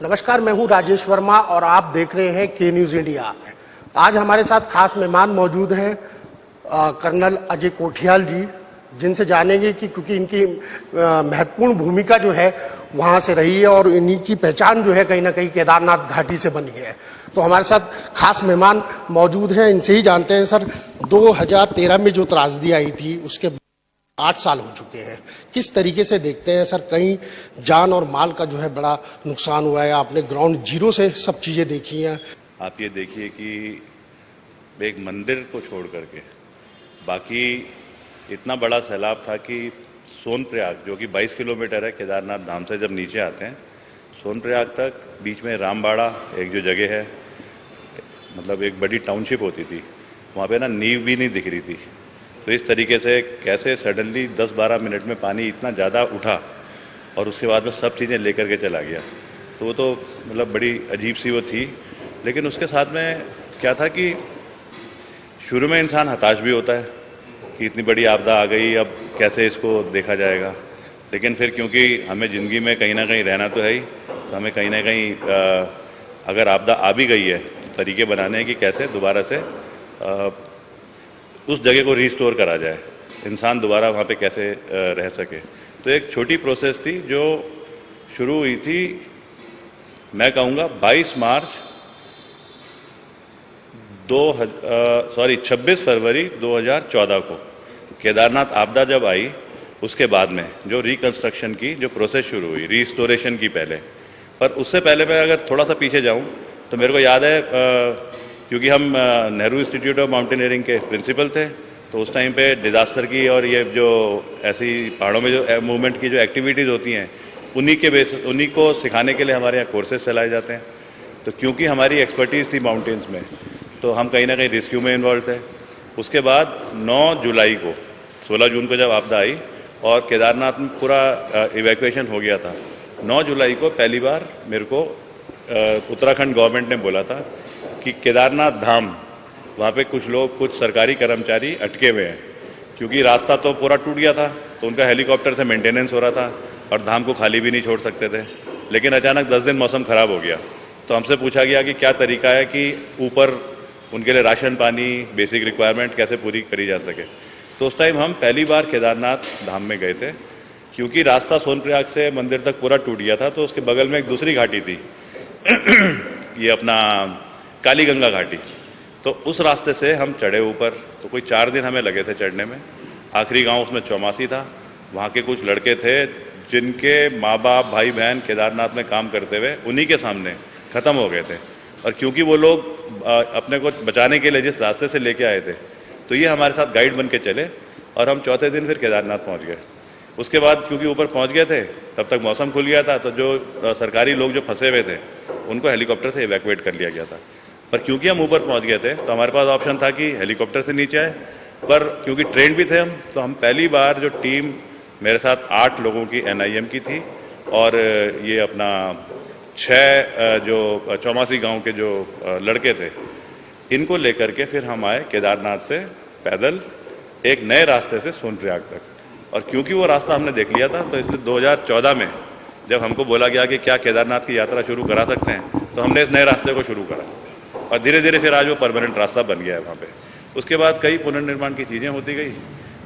नमस्कार, मैं हूं राजेश वर्मा और आप देख रहे हैं के न्यूज इंडिया। आज हमारे साथ खास मेहमान मौजूद हैं कर्नल अजय कोठियाल जी, जिनसे जानेंगे कि क्योंकि इनकी महत्वपूर्ण भूमिका जो है वहां से रही है और इन्हीं की पहचान जो है कहीं ना कहीं केदारनाथ घाटी से बनी है। तो हमारे साथ खास मेहमान मौजूद हैं, इनसे ही जानते हैं। सर, 2013 में जो त्रासदी आई थी उसके 8 साल हो चुके हैं, किस तरीके से देखते हैं सर? कहीं जान और माल का जो है बड़ा नुकसान हुआ है, आपने ग्राउंड जीरो से सब चीजें देखी हैं। आप ये देखिए कि एक मंदिर को छोड़ करके बाकी इतना बड़ा सैलाब था कि सोनप्रयाग, जो कि 22 किलोमीटर है केदारनाथ धाम से, जब नीचे आते हैं सोनप्रयाग तक, बीच में रामबाड़ा एक जो जगह है, मतलब एक बड़ी टाउनशिप होती थी, वहाँ पे ना नींव भी नहीं दिख रही थी। तो इस तरीके से कैसे सडनली 10-12 मिनट में पानी इतना ज़्यादा उठा और उसके बाद में सब चीज़ें लेकर के चला गया। तो वो तो मतलब बड़ी अजीब सी वो थी। लेकिन उसके साथ में क्या था कि शुरू में इंसान हताश भी होता है कि इतनी बड़ी आपदा आ गई, अब कैसे इसको देखा जाएगा। लेकिन फिर क्योंकि हमें ज़िंदगी में कहीं ना कहीं रहना तो है ही, तो हमें कहीं ना कहीं अगर आपदा आ भी गई है तो तरीके बनाने हैं कि कैसे दोबारा से उस जगह को रिस्टोर करा जाए, इंसान दोबारा वहाँ पे कैसे रह सके। तो एक छोटी प्रोसेस थी जो शुरू हुई थी, मैं कहूँगा 22 मार्च 26 फरवरी 2014 को केदारनाथ आपदा जब आई, उसके बाद में जो रिकंस्ट्रक्शन की जो प्रोसेस शुरू हुई, रिस्टोरेशन की पहले। पर उससे पहले मैं अगर थोड़ा सा पीछे जाऊं तो मेरे को याद है, क्योंकि हम नेहरू इंस्टीट्यूट ऑफ माउंटेनियरिंग के प्रिंसिपल थे, तो उस टाइम पे डिजास्टर की और ये जो ऐसी पहाड़ों में जो मूवमेंट की जो एक्टिविटीज़ होती हैं, उन्हीं को सिखाने के लिए हमारे यहाँ कोर्सेज चलाए जाते हैं। तो क्योंकि हमारी एक्सपर्टीज थी माउंटेन्स में, तो हम कहीं ना कहीं रेस्क्यू में इन्वॉल्व थे। उसके बाद 9 जुलाई को, 16 जून को जब आपदा आई और केदारनाथ में पूरा इवैक्यूएशन हो गया था, 9 जुलाई को पहली बार मेरे को उत्तराखंड गवर्नमेंट ने बोला था कि केदारनाथ धाम, वहाँ पे कुछ लोग, कुछ सरकारी कर्मचारी अटके हुए हैं, क्योंकि रास्ता तो पूरा टूट गया था, तो उनका हेलीकॉप्टर से मेंटेनेंस हो रहा था और धाम को खाली भी नहीं छोड़ सकते थे। लेकिन अचानक 10 दिन मौसम खराब हो गया, तो हमसे पूछा गया कि क्या तरीका है कि ऊपर उनके लिए राशन पानी, बेसिक रिक्वायरमेंट कैसे पूरी करी जा सके। तो उस टाइम हम पहली बार केदारनाथ धाम में गए थे, क्योंकि रास्ता सोनप्रयाग से मंदिर तक पूरा टूट गया था। तो उसके बगल में एक दूसरी घाटी थी ये अपना कालीगंगा घाटी, तो उस रास्ते से हम चढ़े ऊपर। तो कोई 4 दिन हमें लगे थे चढ़ने में। आखिरी गांव उसमें चौमासी था, वहाँ के कुछ लड़के थे जिनके माँ बाप, भाई बहन केदारनाथ में काम करते हुए उन्हीं के सामने खत्म हो गए थे। और क्योंकि वो लोग अपने को बचाने के लिए जिस रास्ते से लेके आए थे, तो ये हमारे साथ गाइड बन के चले और हम चौथे दिन फिर केदारनाथ पहुंच गए। उसके बाद क्योंकि ऊपर पहुंच गए थे, तब तक मौसम खुल गया था, तो जो सरकारी लोग जो फंसे हुए थे उनको हेलीकॉप्टर से इवैक्यूएट कर लिया गया था। पर क्योंकि हम ऊपर पहुंच गए थे, तो हमारे पास ऑप्शन था कि हेलीकॉप्टर से नीचे आए, पर क्योंकि ट्रेन भी थे हम, तो हम पहली बार जो टीम, मेरे साथ 8 लोगों की NIM की थी और ये अपना 6 जो चौमासी गांव के जो लड़के थे, इनको लेकर के फिर हम आए केदारनाथ से पैदल एक नए रास्ते से सोनप्रयाग तक। और क्योंकि वो रास्ता हमने देख लिया था, तो इसलिए 2014 में जब हमको बोला गया कि क्या केदारनाथ की यात्रा शुरू करा सकते हैं, तो हमने इस नए रास्ते को शुरू करा और धीरे धीरे फिर आज वो परमानेंट रास्ता बन गया है वहाँ पे। उसके बाद कई पुनर्निर्माण की चीज़ें होती गई,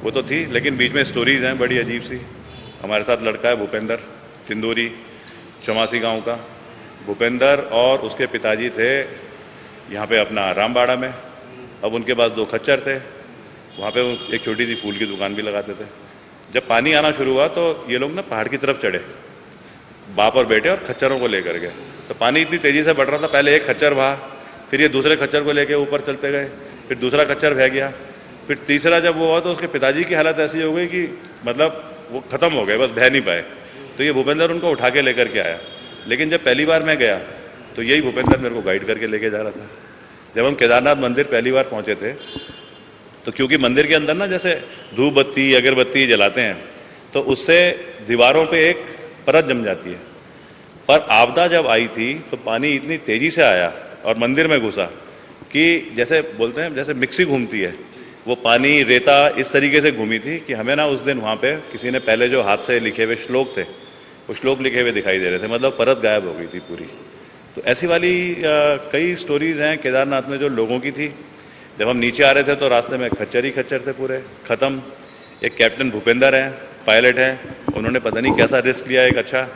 वो तो थी, लेकिन बीच में स्टोरीज हैं बड़ी अजीब सी। हमारे साथ लड़का है भूपेंद्र तिंदूरी, चौमासी गाँव का। भूपेंद्र और उसके पिताजी थे यहाँ पे अपना रामबाड़ा में। अब उनके पास 2 खच्चर थे, वहाँ पे एक छोटी सी फूल की दुकान भी लगाते थे। जब पानी आना शुरू हुआ तो ये लोग ना पहाड़ की तरफ चढ़े, बाप और बेटे, और खच्चरों को लेकर गए। तो पानी इतनी तेजी से बढ़ रहा था, पहले एक खच्चर बहा, फिर ये दूसरे खच्चर को लेके ऊपर चलते गए, फिर दूसरा खच्चर बह गया, फिर तीसरा जब वो हुआ तो उसके पिताजी की हालत ऐसी हो गई कि मतलब वो खत्म हो गए, बस बह नहीं पाए। तो ये भूपेंद्र उनको उठा के लेकर के आया। लेकिन जब पहली बार मैं गया तो यही भूपेंद्र मेरे को गाइड करके लेके जा रहा था। जब हम केदारनाथ मंदिर पहली बार पहुंचे थे, तो क्योंकि मंदिर के अंदर ना जैसे धूप बत्ती, अगरबत्ती जलाते हैं, तो उससे दीवारों पे एक परत जम जाती है। पर आपदा जब आई थी तो पानी इतनी तेजी से आया और मंदिर में घुसा कि जैसे बोलते हैं जैसे मिक्सी घूमती है, वो पानी, रेता इस तरीके से घूमी थी कि हमें ना उस दिन वहां पे किसी ने पहले जो हाथ से लिखे हुए श्लोक थे वो श्लोक लिखे हुए दिखाई दे रहे थे, मतलब परत गायब हो गई थी पूरी। तो ऐसी वाली कई स्टोरीज हैं केदारनाथ में जो लोगों की थी। जब हम नीचे आ रहे थे तो रास्ते में खच्चर ही खच्चर थे पूरे खत्म। एक कैप्टन भूपेंद्र है, पायलट है, उन्होंने पता नहीं कैसा रिस्क लिया। एक अच्छा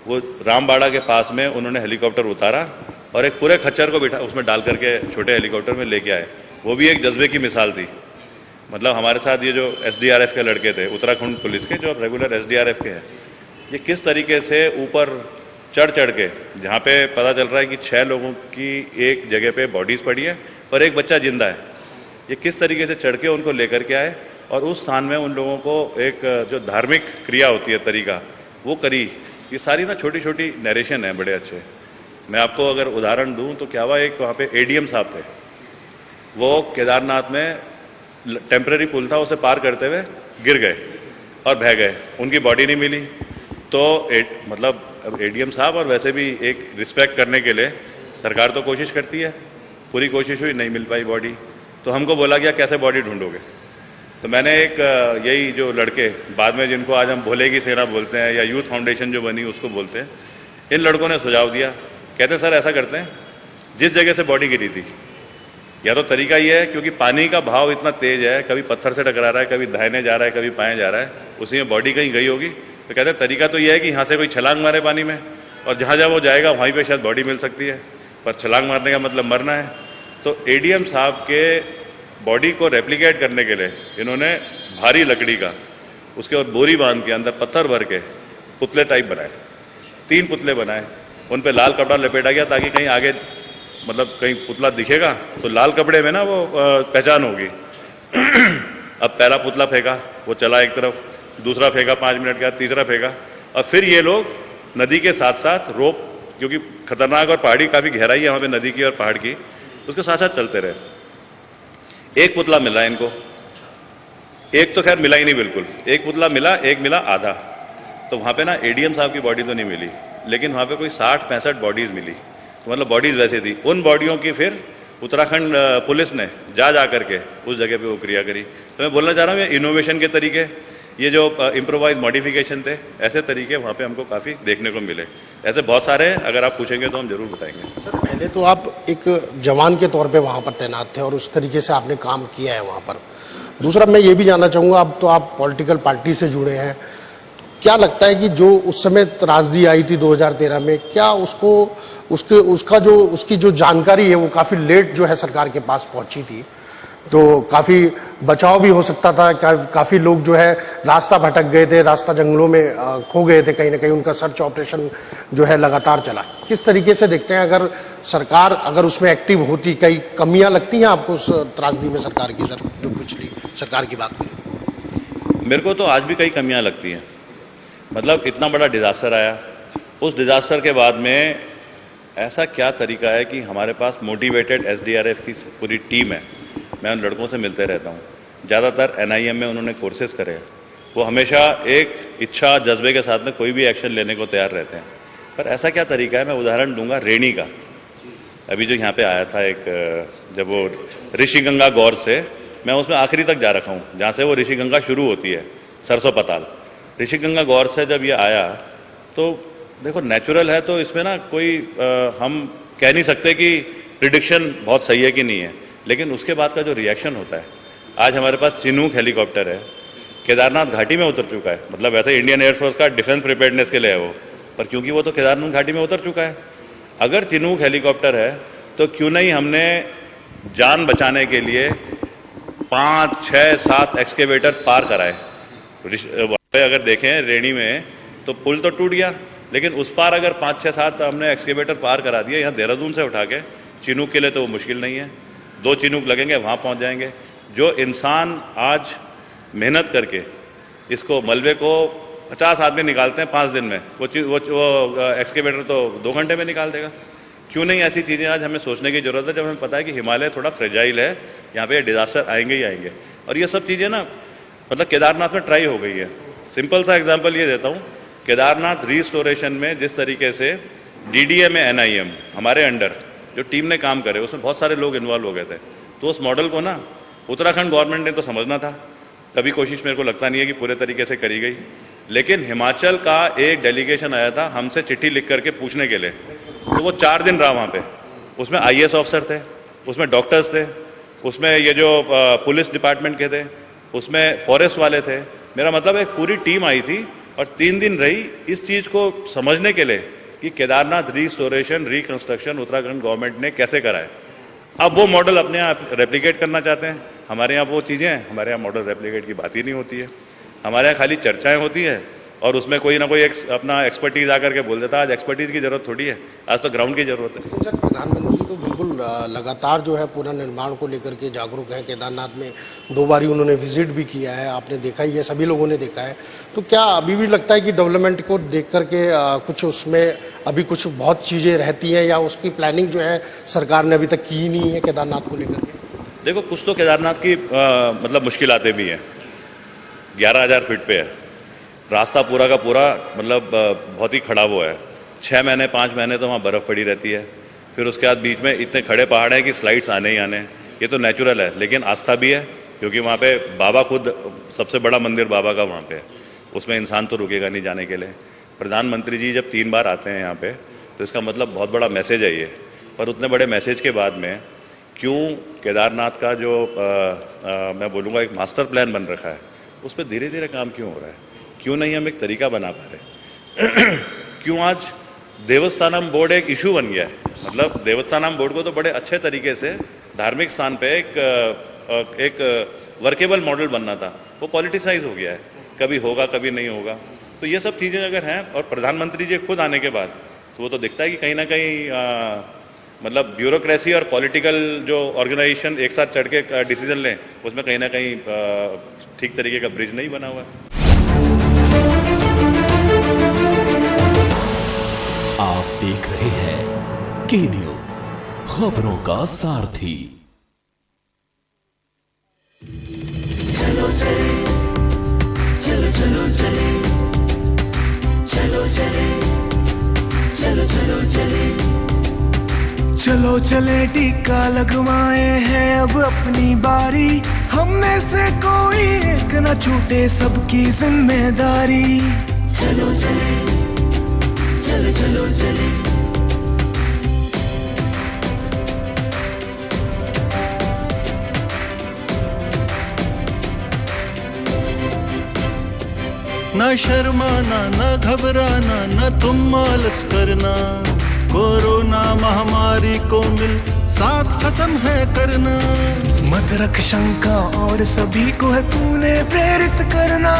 वो रामबाड़ा के पास में उन्होंने हेलीकॉप्टर उतारा और एक पूरे खच्चर को बिठा उसमें डाल करके छोटे हेलीकॉप्टर में लेके आए। वो भी एक जज्बे की मिसाल थी। मतलब हमारे साथ ये जो एसडीआरएफ के लड़के थे उत्तराखंड पुलिस के, जो रेगुलर एसडीआरएफ के हैं, ये किस तरीके से ऊपर चढ़ चढ़ के, जहां पे पता चल रहा है कि 6 लोगों की एक जगह पे बॉडीज पड़ी है और एक बच्चा जिंदा है, ये किस तरीके से चढ़ के उनको लेकर के आए और उस स्थान में उन लोगों को एक जो धार्मिक क्रिया होती है तरीका वो करी। ये सारी ना छोटी छोटी नरेशन है बड़े अच्छे। मैं आपको अगर उदाहरण दूं तो क्या हुआ, एक वहां पे एडीएम साहब थे, वो केदारनाथ में टेम्पररी पुल था, उसे पार करते हुए गिर गए और बह गए, उनकी बॉडी नहीं मिली। तो मतलब अब एडीएम साहब और वैसे भी एक रिस्पेक्ट करने के लिए सरकार तो कोशिश करती है, पूरी कोशिश हुई, नहीं मिल पाई बॉडी। तो हमको बोला गया कैसे बॉडी ढूंढोगे। तो मैंने एक यही जो लड़के बाद में जिनको आज हम भोले की सेना बोलते हैं या यूथ फाउंडेशन जो बनी उसको बोलते हैं, इन लड़कों ने सुझाव दिया। कहते सर ऐसा करते हैं, जिस जगह से बॉडी गिरी थी, या तो तरीका ये है क्योंकि पानी का भाव इतना तेज है, कभी पत्थर से टकरा रहा है, कभी दाहिने जा रहा है, कभी बाएं जा रहा है, उसी में बॉडी कहीं गई होगी। तो कहते हैं तरीका तो ये है कि यहां से कोई छलांग मारे पानी में और जहां जहां वो जाएगा वहीं पे शायद बॉडी मिल सकती है, पर छलांग मारने का मतलब मरना है। तो एडीएम साहब के बॉडी को रेप्लिकेट करने के लिए इन्होंने भारी लकड़ी का, उसके और बोरी बांध के अंदर पत्थर भर के पुतले टाइप बनाए, 3 पुतले बनाए, उन पे लाल कपड़ा लपेटा गया ताकि कहीं आगे मतलब कहीं पुतला दिखेगा तो लाल कपड़े में ना वो पहचान होगी। अब पहला पुतला फेंका, वो चला एक तरफ, दूसरा फेंका 5 मिनट के बाद, तीसरा फेंका, और फिर ये लोग नदी के साथ साथ रोप, क्योंकि खतरनाक और पहाड़ी काफी गहराई है वहां पे नदी की और पहाड़ की, उसके साथ साथ चलते रहे। एक पुतला मिला इनको, एक तो खैर मिला ही नहीं बिल्कुल, एक पुतला मिला, एक मिला आधा। तो वहां पे ना एडीएम साहब की बॉडी तो नहीं मिली, लेकिन वहां पे कोई 60-65 बॉडीज मिली। तो मतलब बॉडीज वैसे थी। उन बॉडियों की फिर उत्तराखंड पुलिस ने जा करके उस जगह पे वो क्रिया करी। तो मैं बोलना चाह रहा हूं ये इनोवेशन के तरीके, ये जो इम्प्रोवाइज मॉडिफिकेशन थे, ऐसे तरीके वहां पे हमको काफी देखने को मिले। ऐसे बहुत सारे हैं, अगर आप पूछेंगे तो हम जरूर बताएंगे। सर पहले तो आप एक जवान के तौर पे वहां पर तैनात थे और उस तरीके से आपने काम किया है वहां पर। दूसरा मैं ये भी जानना चाहूंगा, अब तो आप पॉलिटिकल पार्टी से जुड़े हैं, क्या लगता है कि जो उस समय त्रासदी आई थी 2013 में, क्या उसकी जो जानकारी है वो काफी लेट जो है सरकार के पास पहुंची थी, तो काफी बचाव भी हो सकता था। काफी लोग जो है रास्ता भटक गए थे, रास्ता जंगलों में खो गए थे, कहीं ना कहीं उनका सर्च ऑपरेशन जो है लगातार चला। किस तरीके से देखते हैं, अगर सरकार अगर उसमें एक्टिव होती, कई कमियां लगती हैं आपको उस त्रासदी में सरकार की? सर जो पिछली सरकार की बात करें, मेरे को तो आज भी कई कमियां लगती हैं। मतलब इतना बड़ा डिजास्टर आया, उस डिजास्टर के बाद में ऐसा क्या तरीका है कि हमारे पास मोटिवेटेड एसडीआरएफ की पूरी टीम है। मैं उन लड़कों से मिलते रहता हूं, ज्यादातर एनआईएम में उन्होंने कोर्सेज करे हैं। वो हमेशा एक इच्छा जज्बे के साथ में कोई भी एक्शन लेने को तैयार रहते हैं। पर ऐसा क्या तरीका है, मैं उदाहरण दूंगा रेणी का। अभी जो यहां पे आया था एक, जब वो ऋषिगंगा गौर से, मैं उसमें आखिरी तक जा रखा हूं जहां से वो ऋषिगंगा शुरू होती है, सरसों पताल। ऋषिगंगा गौर से जब ये आया तो देखो नेचुरल है, तो इसमें ना कोई हम कह नहीं सकते कि प्रिडिक्शन बहुत सही है कि नहीं है, लेकिन उसके बाद का जो रिएक्शन होता है, आज हमारे पास चिनूक हेलीकॉप्टर है, केदारनाथ घाटी में उतर चुका है। मतलब वैसे इंडियन एयरफोर्स का डिफेंस प्रिपेयर्डनेस के लिए है वो, पर क्योंकि वो तो केदारनाथ घाटी में उतर चुका है। अगर चिनूक हेलीकॉप्टर है तो क्यों नहीं हमने जान बचाने के लिए 5, 6, 7 एक्सकेवेटर पार कराए। अगर देखें रेणी में तो पुल तो टूट गया, लेकिन उस पार अगर 5, 6, 7 हमने एक्सकेवेटर पार करा दिया यहां देहरादून से उठा के, चिनूक के लिए तो वो मुश्किल नहीं है, 2 चिनूक लगेंगे, वहां पहुंच जाएंगे। जो इंसान आज मेहनत करके इसको मलबे को 50 आदमी निकालते हैं 5 दिन में, वो एक्सकेवेटर तो 2 घंटे में निकाल देगा। क्यों नहीं ऐसी चीजें आज हमें सोचने की जरूरत है, जब हमें पता है कि हिमालय थोड़ा फ्रेजाइल है, यहाँ पे डिजास्टर आएंगे ही आएंगे। और ये सब चीजें ना मतलब केदारनाथ में ट्राई हो गई है। सिंपल सा एग्जांपल ये देता हूं, केदारनाथ रिस्टोरेशन में जिस तरीके से डीडीएम एनआईएम हमारे अंडर जो टीम ने काम करे, उसमें बहुत सारे लोग इन्वॉल्व हो गए थे। तो उस मॉडल को ना उत्तराखंड गवर्नमेंट ने तो समझना था, कभी कोशिश मेरे को लगता नहीं है कि पूरे तरीके से करी गई। लेकिन हिमाचल का एक डेलीगेशन आया था हमसे चिट्ठी लिख करके पूछने के लिए, तो वो 4 दिन रहा वहां पे। उसमें आईएएस ऑफिसर थे, उसमें डॉक्टर्स थे, उसमें ये जो पुलिस डिपार्टमेंट के थे, उसमें फॉरेस्ट वाले थे। मेरा मतलब एक पूरी टीम आई थी और 3 दिन रही इस चीज को समझने के लिए कि Kedarnath restoration reconstruction Uttarakhand government ने कैसे कराए। अब वो मॉडल अपने यहाँ रेप्लिकेट करना चाहते हैं। हमारे यहाँ वो चीजें हैं, हमारे यहाँ मॉडल रेप्लिकेट की बात ही नहीं होती है। हमारे यहाँ खाली चर्चाएं होती है और उसमें कोई ना कोई अपना एक्सपर्टीज आकर के बोल देता है। आज एक्सपर्टीज की जरूरत थोड़ी है, आज तो ग्राउंड की जरूरत है। सर, प्रधानमंत्री तो बिल्कुल लगातार जो है पुनर्निर्माण को लेकर के जागरूक है। केदारनाथ में 2 बारी उन्होंने विजिट भी किया है, आपने देखा ही है, सभी लोगों ने देखा है। तो क्या अभी भी लगता है कि डेवलपमेंट को देख करके कुछ उसमें अभी कुछ बहुत चीजें रहती हैं, या उसकी प्लानिंग जो है सरकार ने अभी तक की ही नहीं है केदारनाथ को लेकर के? देखो, कुछ तो केदारनाथ की मतलब मुश्किलातें भी हैं। 11,000 फीट पे है रास्ता, पूरा का पूरा मतलब बहुत ही खड़ा हुआ है। 6 महीने 5 महीने तो वहाँ बर्फ पड़ी रहती है। फिर उसके बाद बीच में इतने खड़े पहाड़ हैं कि स्लाइड्स आने ही आने। ये तो नेचुरल है, लेकिन आस्था भी है क्योंकि वहाँ पे बाबा खुद, सबसे बड़ा मंदिर बाबा का वहाँ पे है, उसमें इंसान तो रुकेगा नहीं जाने के लिए। प्रधानमंत्री जी जब 3 बार आते हैं यहाँ पे तो इसका मतलब बहुत बड़ा मैसेज है ये। पर उतने बड़े मैसेज के बाद में क्यों केदारनाथ का जो मैं बोलूँगा एक मास्टर प्लान बन रखा है उस पर धीरे धीरे काम क्यों हो रहा है? क्यों नहीं हम एक तरीका बना पा रहे? क्यों आज देवस्थानम बोर्ड एक इशू बन गया है? मतलब देवस्थानम बोर्ड को तो बड़े अच्छे तरीके से धार्मिक स्थान पे एक वर्केबल मॉडल बनना था, वो पॉलिटिसाइज हो गया है। कभी होगा कभी नहीं होगा। तो ये सब चीजें अगर हैं और प्रधानमंत्री जी खुद आने के बाद तो वो तो दिखता है कि कहीं ना कहीं मतलब ब्यूरोक्रेसी और पॉलिटिकल जो ऑर्गेनाइजेशन एक साथ चढ़ के डिसीजन लें उसमें कहीं ना कहीं ठीक तरीके का ब्रिज नहीं बना हुआ है। आप देख रहे हैं के न्यूज, खबरों का सारथी। चलो चले, चलो चलो चले, चलो चले, चलो चलो चले, चलो चले टीका लगवाए हैं अब अपनी बारी। हम में से कोई एक न छूटे, सबकी जिम्मेदारी। चलो चले, चलो चलो चले, न शर्माना न घबराना न तुम आलस करना। कोरोना महामारी को मिल साथ खत्म है करना। मत रख शंका और सभी को है तूने प्रेरित करना।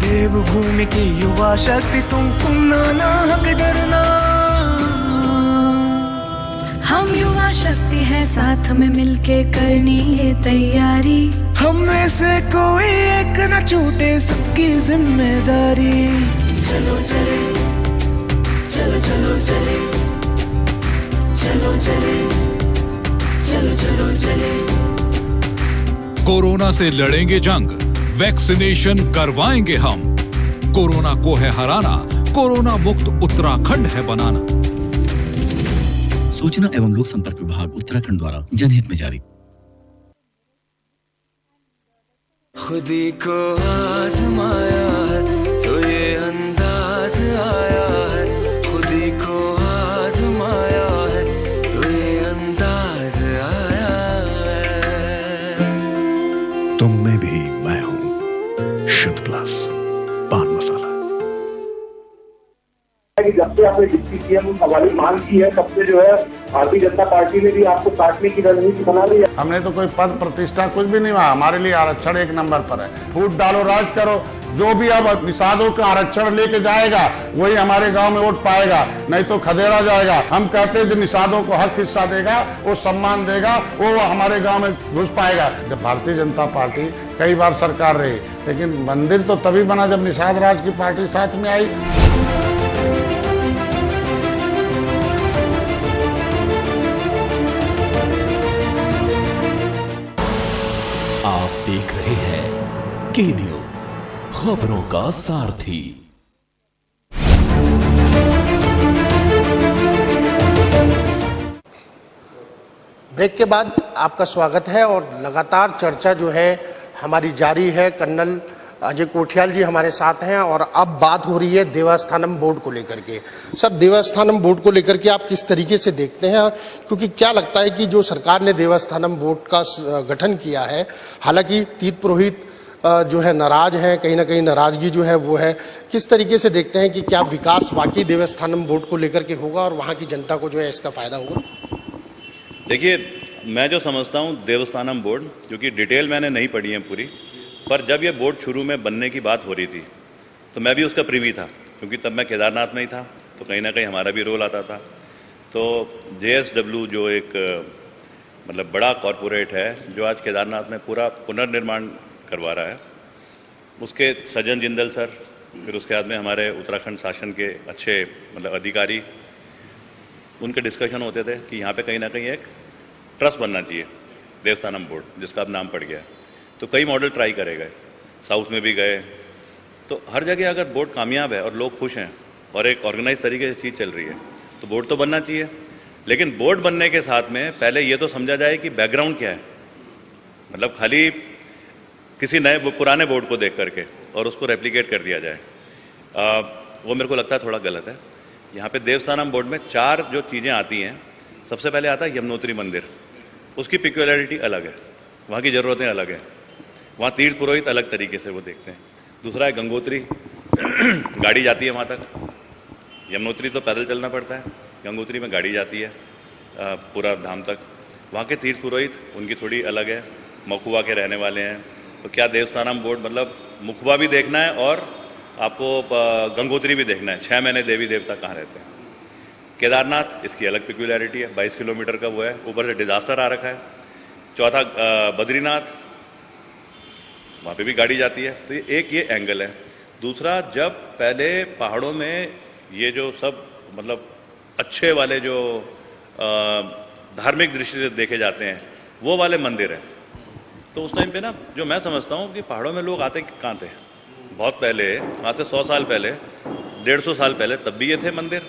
देवभूमि की युवा शक्ति तुम ना हक डरना। हम युवा शक्ति है, साथ में मिलके करनी है तैयारी। हम में से कोई एक न छूटे, सबकी जिम्मेदारी। चलो चले, चलो चलो चले, चलो चले, चलो चलो चले। कोरोना से लड़ेंगे जंग, वैक्सीनेशन करवाएंगे हम। कोरोना को है हराना, कोरोना मुक्त उत्तराखंड है बनाना। सूचना एवं लोक संपर्क विभाग उत्तराखंड द्वारा जनहित में जारी। खुदी को आजमाया है तो ये अंदाज आया है। खुदी को आजमाया है तो ये अंदाज आया है। तुम में भी मैं हूं, शुद्ध प्लस पान मसाला। जब से आपने डिप्टी सीएम वाली मांग की है तब से जो है भारतीय जनता पार्टी ने भी आपको काटने की रणनीति बना ली है। हमने तो कोई पद प्रतिष्ठा कुछ भी नहीं मांगा, हमारे लिए आरक्षण 1 नंबर पर है। फूट डालो राज करो, जो भी अब निषादों का आरक्षण लेके जाएगा वही हमारे गांव में वोट पाएगा, नहीं तो खदेड़ा जाएगा। हम कहते हैं जो निषादों को हक हिस्सा देगा, वो सम्मान देगा, वो हमारे गांव में घुस पाएगा। जब भारतीय जनता पार्टी कई बार सरकार रही, लेकिन मंदिर तो तभी बना जब निषाद राज की पार्टी साथ में आई। आप देख रहे हैं के न्यूज, खबरों का सारथी। ब्रेक के बाद आपका स्वागत है और लगातार चर्चा जो है हमारी जारी है। कर्नल अजय कोठियाल जी हमारे साथ हैं और अब बात हो रही है देवस्थानम बोर्ड को लेकर के। सर, देवस्थानम बोर्ड को लेकर के आप किस तरीके से देखते हैं, क्योंकि क्या लगता है कि जो सरकार ने देवस्थानम बोर्ड का गठन किया है, हालांकि तीर्थ पुरोहित जो है नाराज है, कहीं ना कहीं नाराजगी जो है वो है, किस तरीके से देखते हैं कि क्या विकास वाकई देवस्थानम बोर्ड को लेकर के होगा और वहां की जनता को जो है इसका फायदा होगा? देखिए, मैं जो समझता हूं देवस्थानम बोर्ड, क्योंकि डिटेल मैंने नहीं पढ़ी है पूरी, पर जब ये बोर्ड शुरू में बनने की बात हो रही थी तो मैं भी उसका प्रीवी था, क्योंकि तब मैं केदारनाथ में ही था, तो कहीं ना कहीं हमारा भी रोल आता था। तो JSW जो एक मतलब बड़ा कॉरपोरेट है जो आज केदारनाथ में पूरा पुनर्निर्माण करवा रहा है, उसके सज्जन जिंदल सर, फिर उसके बाद में हमारे उत्तराखंड शासन के अच्छे मतलब अधिकारी, उनके डिस्कशन होते थे कि यहाँ पे कहीं ना कहीं एक ट्रस्ट बनना चाहिए, देवस्थानम बोर्ड, जिसका अब नाम पड़ गया है। तो कई मॉडल ट्राई करे गए, साउथ में भी गए, तो हर जगह अगर बोर्ड कामयाब है और लोग खुश हैं और एक ऑर्गेनाइज तरीके से चीज़ चल रही है तो बोर्ड तो बनना चाहिए। लेकिन बोर्ड बनने के साथ में पहले ये तो समझा जाए कि बैकग्राउंड क्या है, मतलब खाली किसी नए पुराने बोर्ड को देख करके और उसको रेप्लिकेट कर दिया जाए, वो मेरे को लगता है थोड़ा गलत है। यहाँ पे देवस्थानम बोर्ड में 4 जो चीज़ें आती हैं, सबसे पहले आता है यमुनोत्री मंदिर, उसकी पिक्युलरिटी अलग है, वहाँ की ज़रूरतें अलग हैं, वहाँ तीर्थ पुरोहित अलग तरीके से वो देखते हैं। दूसरा है गंगोत्री, गाड़ी जाती है वहाँ तक, यमुनोत्री तो पैदल चलना पड़ता है, गंगोत्री में गाड़ी जाती है पूरा धाम तक। वहाँ के तीर्थ पुरोहित उनकी थोड़ी अलग है, मखुआ के रहने वाले हैं, तो क्या देवस्थानम बोर्ड मतलब मुखबा भी देखना है और आपको गंगोत्री भी देखना है, 6 महीने देवी देवता कहाँ रहते हैं। केदारनाथ, इसकी अलग पिक्युलरिटी है, 22 किलोमीटर का वो है, ऊपर से डिजास्टर आ रखा है। चौथा बद्रीनाथ, वहाँ पे भी गाड़ी जाती है, तो ये एंगल है। दूसरा, जब पहले पहाड़ों में ये जो सब मतलब अच्छे वाले जो धार्मिक दृष्टि से देखे जाते हैं वो वाले मंदिर हैं, तो उस टाइम पे ना जो मैं समझता हूँ कि पहाड़ों में लोग आते कहाँ थे, बहुत पहले, आज से 100 साल पहले, 150 साल पहले, तब भी ये थे मंदिर,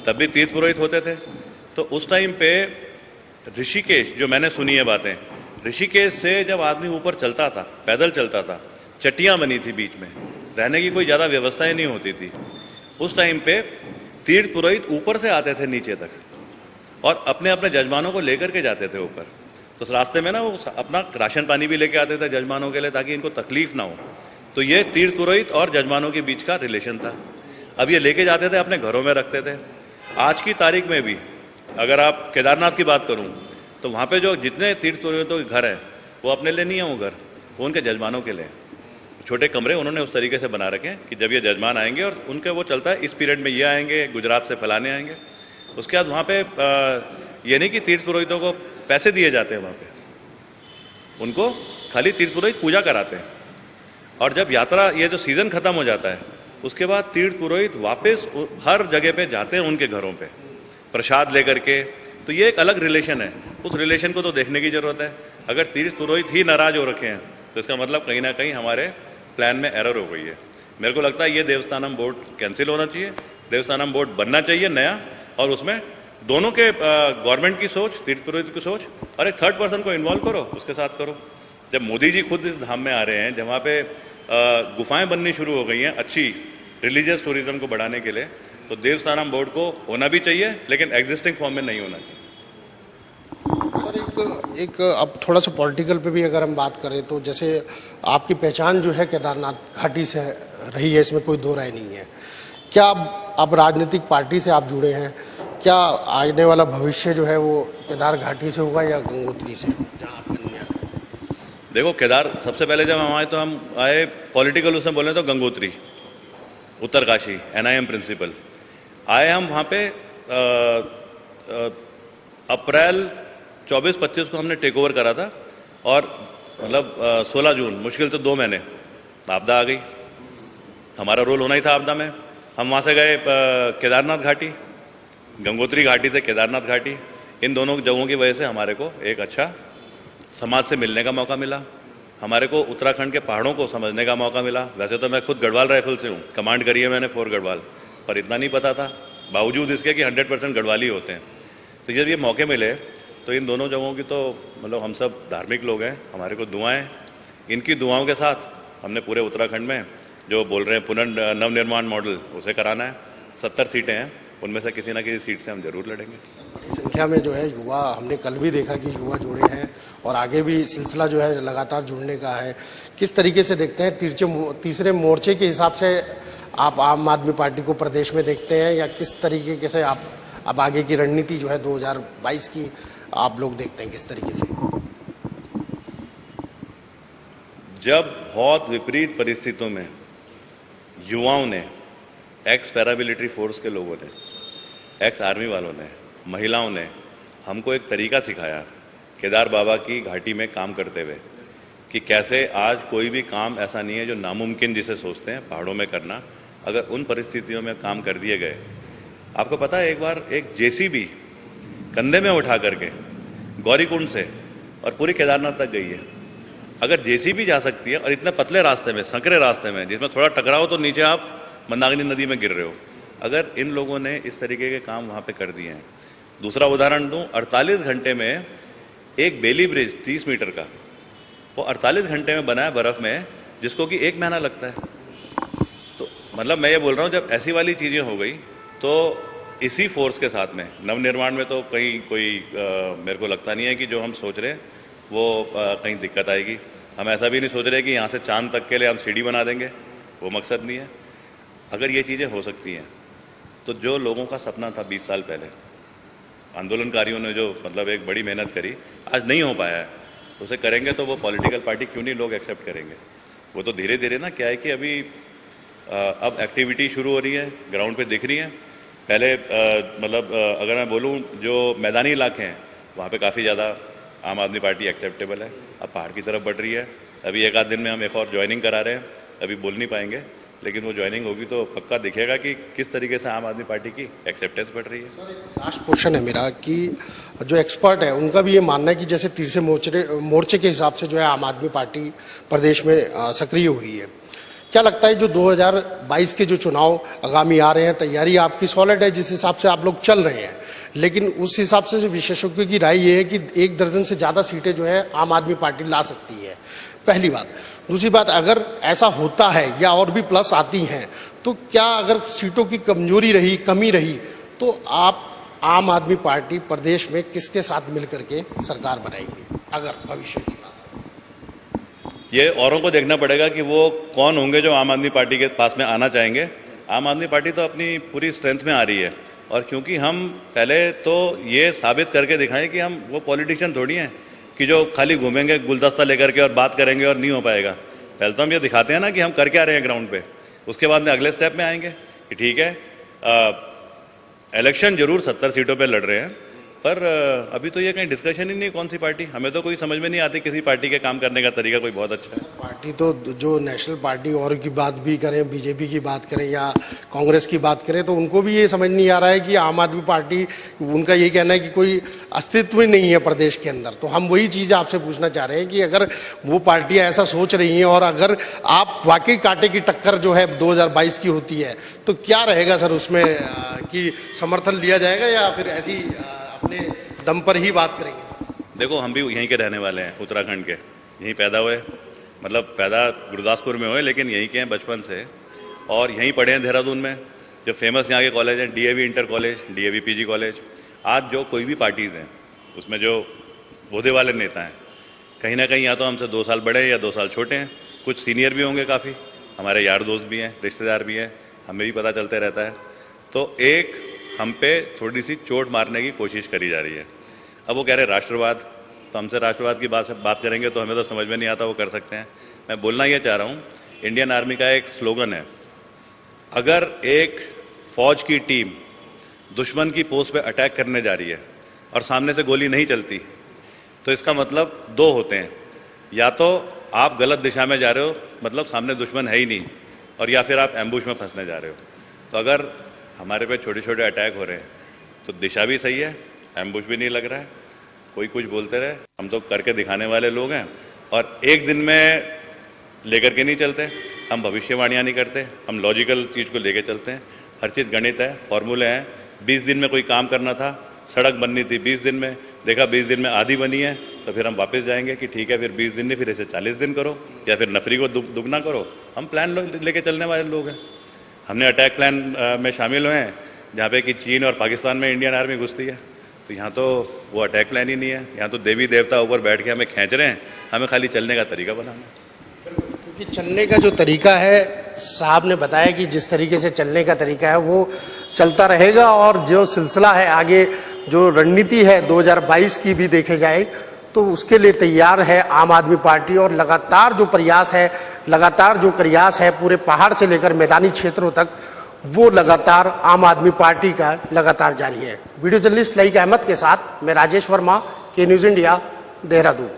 तब भी तीर्थ पुरोहित होते थे। तो उस टाइम पे ऋषिकेश, जो मैंने सुनी है बातें, ऋषिकेश से जब आदमी ऊपर चलता था, पैदल चलता था, चट्टियां बनी थी बीच में, रहने की कोई ज्यादा व्यवस्थाएं नहीं होती थी। उस टाइम पे तीर्थ पुरोहित ऊपर से आते थे नीचे तक और अपने अपने जजमानों को लेकर के जाते थे ऊपर। तो उस रास्ते में ना वो अपना राशन पानी भी लेके आते थे जजमानों के लिए, ताकि इनको तकलीफ ना हो। तो ये तीर्थ पुरोहित और जजमानों के बीच का रिलेशन था। अब ये लेके जाते थे, अपने घरों में रखते थे। आज की तारीख में भी अगर आप केदारनाथ की बात करूं तो वहां पे जो जितने तीर्थ पुरोहितों के घर हैं वो अपने लिए नहीं है, वो घर वो उनके जजमानों के लिए। छोटे कमरे उन्होंने उस तरीके से बना रखे कि जब ये जजमान आएंगे और उनके वो चलता है, इस पीरियड में ये आएंगे, गुजरात से फलाने आएंगे। उसके बाद वहां पे ये नहीं कि तीर्थ पुरोहितों को पैसे दिए जाते हैं, वहां पे उनको खाली तीर्थ पुरोहित पूजा कराते हैं। और जब यात्रा, ये जो सीजन खत्म हो जाता है, उसके बाद तीर्थ पुरोहित वापस हर जगह पे जाते हैं उनके घरों पे प्रसाद लेकर के। तो ये एक अलग रिलेशन है, उस रिलेशन को तो देखने की जरूरत है। अगर तीर्थ पुरोहित ही नाराज हो रखे हैं तो इसका मतलब कहीं ना कहीं हमारे प्लान में एरर हो गई है। मेरे को लगता है ये देवस्थानम बोर्ड कैंसिल होना चाहिए, देवस्थानम बोर्ड बनना चाहिए नया, और उसमें दोनों के गवर्नमेंट की सोच, तीर्थ पुरोहित की सोच, और एक थर्ड पर्सन को इन्वॉल्व करो, उसके साथ करो। जब मोदी जी खुद इस धाम में आ रहे हैं जहां पे गुफाएं बननी शुरू हो गई हैं अच्छी रिलीजियस टूरिज्म को बढ़ाने के लिए, तो देवस्थानम बोर्ड को होना भी चाहिए, लेकिन एग्जिस्टिंग फॉर्म में नहीं होना चाहिए। सर, एक अब थोड़ा सा पॉलिटिकल पे भी अगर हम बात करें तो जैसे आपकी पहचान जो है केदारनाथ घाटी से रही है, इसमें कोई दो राय नहीं है। क्या अब राजनीतिक पार्टी से आप जुड़े हैं, क्या आने वाला भविष्य जो है वो केदार घाटी से होगा या गंगोत्री से, जहाँ आप कन्या? देखो, केदार सबसे पहले जब हम आए तो हम आए पॉलिटिकल उसमें बोले तो गंगोत्री, उत्तरकाशी, NIM प्रिंसिपल आए हम वहां पे। अप्रैल 24-25 को हमने टेक ओवर करा था और मतलब 16 जून, मुश्किल से 2 महीने, आपदा आ गई। हमारा रोल होना ही था आपदा में। हम वहां से गए केदारनाथ घाटी, गंगोत्री घाटी से केदारनाथ घाटी। इन दोनों जगहों की वजह से हमारे को एक अच्छा समाज से मिलने का मौका मिला, हमारे को उत्तराखंड के पहाड़ों को समझने का मौका मिला। वैसे तो मैं खुद गढ़वाल राइफल से हूँ, कमांड करी है मैंने 4 गढ़वाल, पर इतना नहीं पता था, बावजूद इसके कि 100% गढ़वाली होते हैं। तो जब ये मौके मिले तो इन दोनों जगहों की तो मतलब हम सब धार्मिक लोग हैं, हमारे को दुआएं, इनकी दुआओं के साथ हमने पूरे उत्तराखंड में जो बोल रहे हैं नवनिर्माण मॉडल, उसे कराना है। 70 सीटें हैं, उनमें से किसी ना किसी सीट से हम जरूर लड़ेंगे। बड़ी संख्या में जो है युवा, हमने कल भी देखा कि युवा जुड़े हैं और आगे भी सिलसिला जो है लगातार जुड़ने का है। किस तरीके से देखते हैं तीसरे मोर्चे के हिसाब से आप आम आदमी पार्टी को प्रदेश में देखते हैं, या किस तरीके से आप अब आगे की रणनीति जो है 2022 की आप लोग देखते हैं किस तरीके से? जब बहुत विपरीत परिस्थितियों में युवाओं ने, एक्स पैरामिलिट्री फोर्स के लोगों ने, एक्स आर्मी वालों ने, महिलाओं ने हमको एक तरीका सिखाया केदार बाबा की घाटी में काम करते हुए, कि कैसे आज कोई भी काम ऐसा नहीं है जो नामुमकिन जिसे सोचते हैं पहाड़ों में करना, अगर उन परिस्थितियों में काम कर दिए गए। आपको पता है, एक बार एक जेसीबी कंधे में उठा करके गौरीकुंड से और पूरी केदारनाथ तक गई है। अगर जेसीबी जा सकती है और इतने पतले रास्ते में, संकरे रास्ते में, जिसमें थोड़ा टकराओ तो नीचे आप मंदाकिनी नदी में गिर रहे हो, अगर इन लोगों ने इस तरीके के काम वहां पे कर दिए हैं। दूसरा उदाहरण दूं, 48 घंटे में एक बेली ब्रिज 30 मीटर का, वो 48 घंटे में बना है बर्फ में, जिसको कि 1 महीना लगता है। तो मतलब मैं ये बोल रहा हूं, जब ऐसी वाली चीजें हो गई तो इसी फोर्स के साथ में नवनिर्माण में तो कहीं कोई मेरे को लगता नहीं है कि जो हम सोच रहे हैं वो कहीं दिक्कत आएगी। हम ऐसा भी नहीं सोच रहे कि यहां से चांद तक के लिए हम सीढ़ी बना देंगे, वो मकसद नहीं है। अगर ये चीजें हो सकती हैं तो जो लोगों का सपना था 20 साल पहले, आंदोलनकारियों ने जो मतलब एक बड़ी मेहनत करी, आज नहीं हो पाया है, उसे करेंगे तो वो पॉलिटिकल पार्टी क्यों नहीं लोग एक्सेप्ट करेंगे। वो तो धीरे धीरे ना, क्या है कि अभी अब एक्टिविटी शुरू हो रही है, ग्राउंड पे दिख रही है। पहले मतलब अगर मैं बोलूं, जो मैदानी इलाके हैं वहां पे काफ़ी ज़्यादा आम आदमी पार्टी एक्सेप्टेबल है। अब पहाड़ की तरफ बढ़ रही है। अभी एक आध दिन में हम एक और ज्वाइनिंग करा रहे हैं, अभी बोल नहीं पाएंगे, लेकिन वो ज्वाइनिंग होगी तो पक्का दिखेगा कि किस तरीके से आम आदमी पार्टी की एक्सेप्टेंस बढ़ रही है। लास्ट क्वेश्चन है मेरा कि जो एक्सपर्ट है उनका भी ये मानना है कि जैसे तीसरे मोर्चे के हिसाब से जो है आम आदमी पार्टी प्रदेश में सक्रिय हुई है। क्या लगता है जो 2022 के जो चुनाव आगामी आ रहे हैं, तैयारी आपकी सॉलिड है जिस हिसाब से आप लोग चल रहे हैं, लेकिन उस हिसाब से विशेषज्ञों की राय ये है कि 1 दर्जन से ज्यादा सीटें जो है आम आदमी पार्टी ला सकती है, पहली बात। दूसरी बात, अगर ऐसा होता है या और भी प्लस आती हैं, तो क्या अगर सीटों की कमी रही तो आप आम आदमी पार्टी प्रदेश में किसके साथ मिलकर के सरकार बनाएगी, अगर भविष्य की बात? ये औरों को देखना पड़ेगा कि वो कौन होंगे जो आम आदमी पार्टी के पास में आना चाहेंगे। आम आदमी पार्टी तो अपनी पूरी स्ट्रेंथ में आ रही है, और क्योंकि हम पहले तो ये साबित करके दिखाएं कि हम वो पॉलिटिशियन थोड़ी हैं कि जो खाली घूमेंगे गुलदस्ता लेकर के और बात करेंगे और नहीं हो पाएगा। पहले तो हम ये दिखाते हैं ना कि हम कर क्या रहे हैं ग्राउंड पे, उसके बाद में अगले स्टेप में आएंगे कि ठीक है, इलेक्शन जरूर 70 सीटों पे लड़ रहे हैं, पर अभी तो ये कहीं डिस्कशन ही नहीं कौन सी पार्टी। हमें तो कोई समझ में नहीं आती किसी पार्टी के काम करने का तरीका कोई बहुत अच्छा है। पार्टी तो जो नेशनल पार्टी और की बात भी करें, बीजेपी की बात करें या कांग्रेस की बात करें, तो उनको भी ये समझ नहीं आ रहा है कि आम आदमी पार्टी, उनका ये कहना है कि कोई अस्तित्व ही नहीं है प्रदेश के अंदर। तो हम वही चीज आपसे पूछना चाह रहे हैं कि अगर वो पार्टियां ऐसा सोच रही हैं और अगर आप वाकई कांटे की टक्कर जो है 2022 की होती है, तो क्या रहेगा सर उसमें, कि समर्थन लिया जाएगा या फिर ऐसी अपने दम पर ही बात करेंगे? देखो, हम भी यहीं के रहने वाले हैं, उत्तराखंड के, यहीं पैदा हुए, मतलब पैदा गुरदासपुर में हुए लेकिन यहीं के हैं बचपन से, और यहीं पढ़े हैं देहरादून में। जो फेमस यहाँ के कॉलेज हैं, DAV inter college, DAV PG college. आज जो कोई भी पार्टीज हैं उसमें जो ओहदे वाले नेता हैं, कहीं ना कहीं या तो हमसे 2 साल बड़े हैं या 2 साल छोटे हैं, कुछ सीनियर भी होंगे, काफ़ी हमारे यार दोस्त भी हैं, रिश्तेदार भी हैं, हमें भी पता चलते रहता है। तो एक हम पे थोड़ी सी चोट मारने की कोशिश करी जा रही है। अब वो कह रहे राष्ट्रवाद, तो हमसे राष्ट्रवाद की बात करेंगे तो हमें तो समझ में नहीं आता वो कर सकते हैं। मैं बोलना ये चाह रहा हूँ, इंडियन आर्मी का एक स्लोगन है, अगर एक फौज की टीम दुश्मन की पोस्ट पे अटैक करने जा रही है और सामने से गोली नहीं चलती, तो इसका मतलब 2 होते हैं, या तो आप गलत दिशा में जा रहे हो, मतलब सामने दुश्मन है ही नहीं, और या फिर आप एम्बुश में फंसने जा रहे हो। तो अगर हमारे पे छोटे छोटे अटैक हो रहे हैं तो दिशा भी सही है, एम्बुश भी नहीं लग रहा है, कोई कुछ बोलते रहे, हम तो करके दिखाने वाले लोग हैं, और एक दिन में लेकर के नहीं चलते, हम भविष्यवाणियां नहीं करते, हम लॉजिकल चीज को लेके चलते हैं। हर चीज गणित है, फॉर्मूले हैं। 20 दिन में कोई काम करना था, सड़क बननी थी 20 दिन में, देखा 20 दिन में आधी बनी है तो फिर हम वापस जाएंगे कि ठीक है फिर 20 दिन नहीं, फिर इसे 40 दिन करो या फिर नफरी को दुगना करो। हम प्लान लेके चलने वाले लोग हैं। हमने अटैक प्लान में शामिल हुए हैं जहाँ पे कि चीन और पाकिस्तान में इंडियन आर्मी घुसती है, तो यहाँ तो वो अटैक प्लान ही नहीं है। यहाँ तो देवी देवता ऊपर बैठ के हमें खींच रहे हैं, हमें खाली चलने का तरीका बनाना है। क्योंकि चलने का जो तरीका है, साहब ने बताया कि जिस तरीके से चलने का तरीका है वो चलता रहेगा, और जो सिलसिला है आगे जो रणनीति है 2022 की भी देखे जाए तो उसके लिए तैयार है आम आदमी पार्टी। और लगातार जो प्रयास है पूरे पहाड़ से लेकर मैदानी क्षेत्रों तक, वो लगातार आम आदमी पार्टी का लगातार जारी है। वीडियो जर्नलिस्ट लईक अहमद के साथ मैं राजेश वर्मा, के न्यूज़ इंडिया, देहरादून।